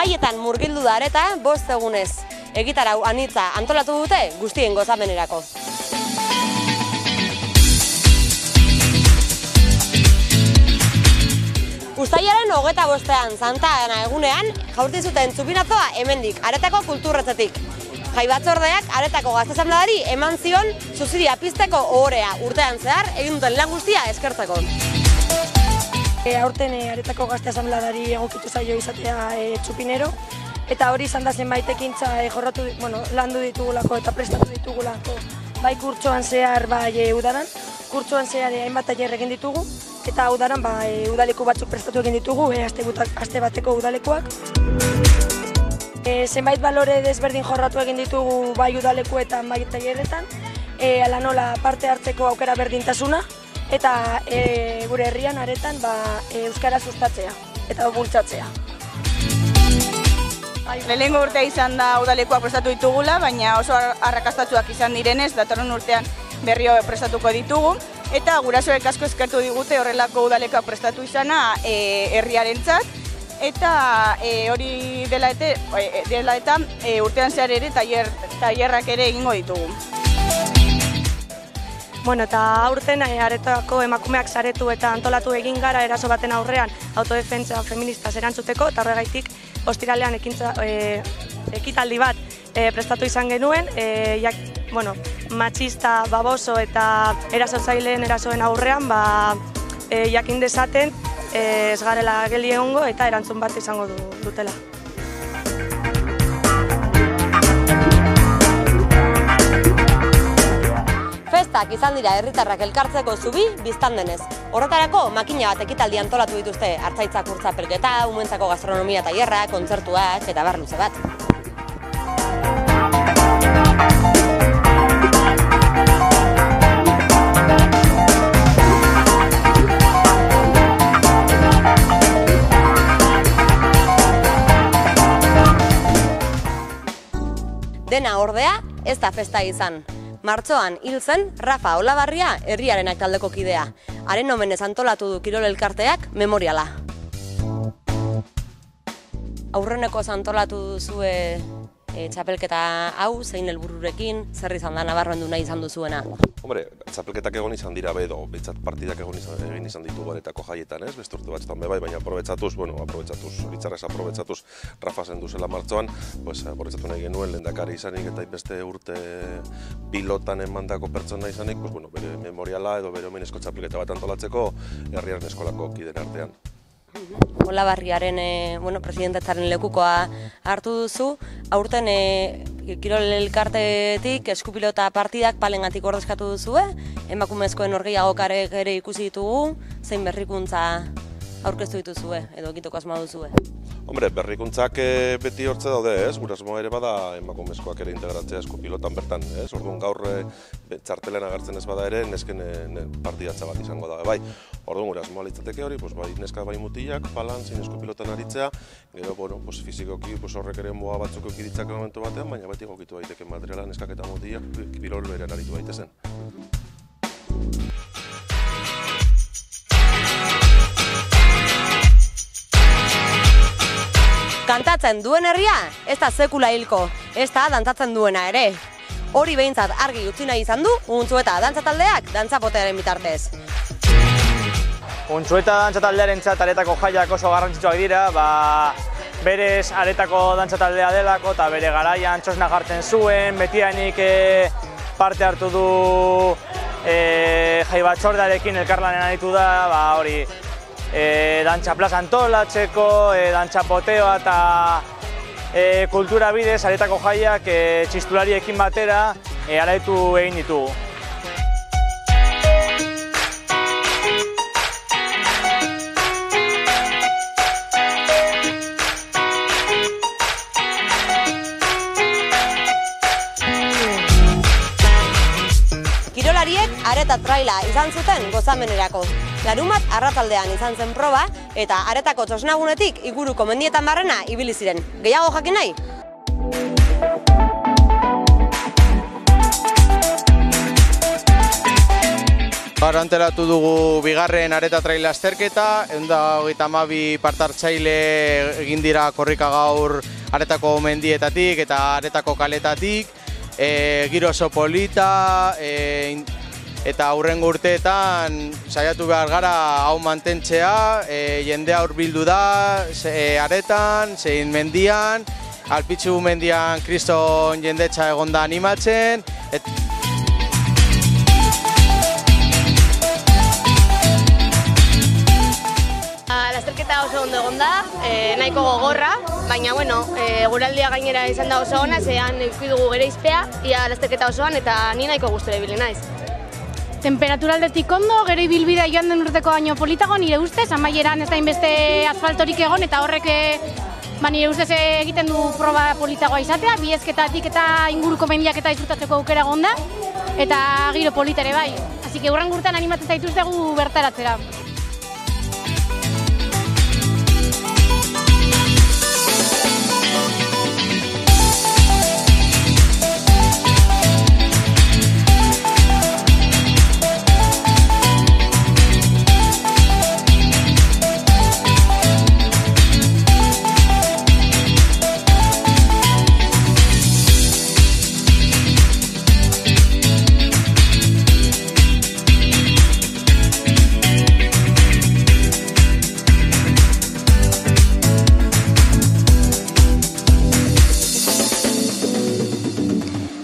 Jaietan murgildu da areta 5 egunez. Egitarau anitza antolatu dute guztien gozamenerako. Uztailaren 25ean Santa Ana egunean jaurti zuten txupinazoa hemendik aretako kulturretzetik. Jai batzordeak aretako gazte asanbladari eman zion zuziria pizteko ohorea urtean zehar egin duten lan guztia eskertzeko. Aurten aretako gazte asanbladari egokitu zaio izatea txupinero, eta hori izan da zenbait ekintza landu ditugulako eta prestatu ditugulako bai kurtsoan zehar bai udaran. Kurtsoan zehar hainbat tailer egin ditugu eta udaran udaleku batzuk prestatu egin ditugu, aste bateko udalekuak. Zenbait balore desberdin jorratu egin ditugu bai udalekuetan bai tailerretan, hala nola parte hartzeko aukera berdintasuna eta gure herrian aretan euskara sustatzea eta bultzatzea. Lehenengo urtea izan da udalekuak prestatu ditugula, baina oso arrakastatsuak izan direnez, datorren urtean berrio prestatuko ditugu. Eta gurasoek asko eskertu digute horrelako udalekuak prestatu izana herriarentzat. Eta hori dela eta urtean zehar ere tailerrak ere egingo ditugu. Eta aurten aretako emakumeak saretu eta antolatu egin gara eraso baten aurrean autodefentsa feministaz erantzuteko, eta horregaitik ostiralean ekitaldi bat prestatu izan genuen, matxista, baboso eta erasotzaileen erasoen aurrean jakin dezaten ez garela geldi egongo eta erantzun bat izango dutela. Festak izan dira herritarrak elkartzeko zubi biztan denez. Horretarako makina bat ekitaldi antolatu dituzte hartzaitzak urtzapelketa, umentzako gastronomia tailerra, kontzertuak eta bar luze bat. Dena ordea ez da festa izan. Martxoan hil zen Rafa Olabarria herriarenak taldeko kidea. Haren omenez antolatu du kirol elkarteak memoriala. Aurreneko antolatu duzue txapelketa hau, zein helbururekin, zer izan da Nabarroan du nahi izan duzuena? Hombre, txapelketak egon izan dira bedo, betzat partidak egin izan ditugu aretako jaietan, ez? Beste urte batzutan bai, baina aprobetsatuz, bitzarrez aprobetsatuz Rafa zen duzela martxoan, aprobetsatu nahi genuen lehendakari izanik eta beste urte pilotan emandako pertsona izanik, bere memoriala edo bere omenezko txapelketa bat antolatzeko herriaren eskolako kideen artean. Olabarriaren presidentetzaren lekukoa hartu duzu, aurten kirol elkartetik eskupilota partidak palengatik ordezkatu duzue, emakumezkoen norgehiagokak ere ikusi ditugu, zein berrikuntza aurkeztu dituzue edo egiteko asmoa duzue? Hombre, berrikuntzak beti hortze daude, ez? Gure asmoa ere bada emakumezkoak ere integratzea eskupilotan bertan, ez? Orduan gaur txartelen agertzen ez bada ere, nesken partidatza bat izango da, bai. Orduan gure asmoa litzateke hori, bai neska bai mutilak, palan, zein eskupilotan aritzea, gero, fizikoki horrek ere moa batzuk eukiritzak momentu batean, baina beti egokitu daiteke materiala neskak eta mutilak kirol berean aritu daitezen. Kantatzen duen herria, ez da sekula hilko, ez da dantzatzen duena ere. Hori behintzat argi utzi nahi izan du, Untzueta dantzataldeak dantzapotearen bitartez. Untzueta dantzataldearentzat aretako jaiak oso garrantzitsuak dira, berez aretako dantzataldea delako eta bere garaian txosna jartzen zuen, betianik parte hartu du jai batzordearekin elkarlanean aritu da, hori dantza plaza antolatzeko, dantza poteoa eta kultura bidez aretako jaiak txistulariekin batera araitu egin ditugu. Kirolariek areta traila izan zuten gozamenerako. Larunbat arratsaldean izan zen proba eta aretako txosnagunetik inguruko mendietan barrena ibili ziren. Gehiago jakin nahi? Gaur antelatu dugu bigarren areta trail lasterketa, 132 partartzaile egin dira korrika gaur aretako mendietatik eta aretako kaletatik, giro oso polita, eta aurrengo urteetan saiatu behar gara hau mantentzea, jendea hurbildu da aretan, zein mendian, Alpitzu mendian kriston jendetza egonda animatzen. Lasterketa oso ondo egon da, nahiko gogorra, baina eguraldia gainera izan da oso ona, zean eduki dugu gereizpea, ia lasterketa osoan eta ni nahiko gustura ibili naiz. Temperatura aldetik ondo, gero ibilbidea joan den urteko baino politago, nire ustez, amaieran ez da inbeste asfaltorik egon eta horrek nire ustez egiten du proba politagoa izatea, bihezketatik eta inguruko mendiak eta disfrutatzeko aukera egon da, eta giro politere bai. Así que hurrengo urtean animatzen zaituztegu bertaratzera.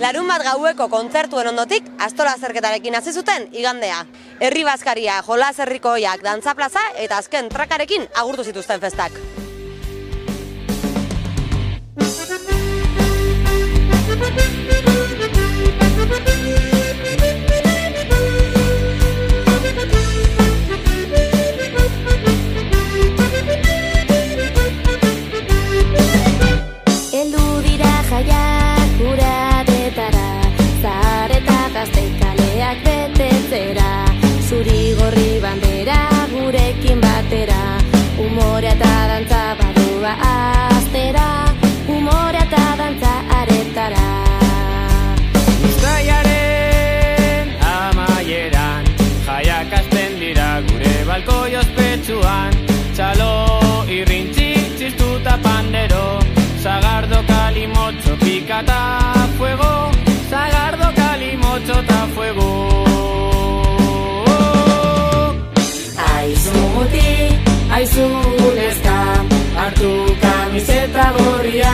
Larunbat gaueko kontzertuen ondotik Astola zerketarekin hasi zuten igandea. Herri bazkaria, jolas herrikoiak, dantza plaza eta azken trakarekin agurtu zituzten festak. Zuri-gorri bandera gurekin batera, umorea eta dantza badua aztera, umorea eta dantza aretara. Uztailaren amaieran, jaiak hasten dira gure balkoi ospetsuan, txalo irrintzi txistuta pandero, sagardo kalimotxo pikata fuego, sagardo kalimotxo ta fuego. Aizu muti, aizu neska, hartu kamiseta gorria,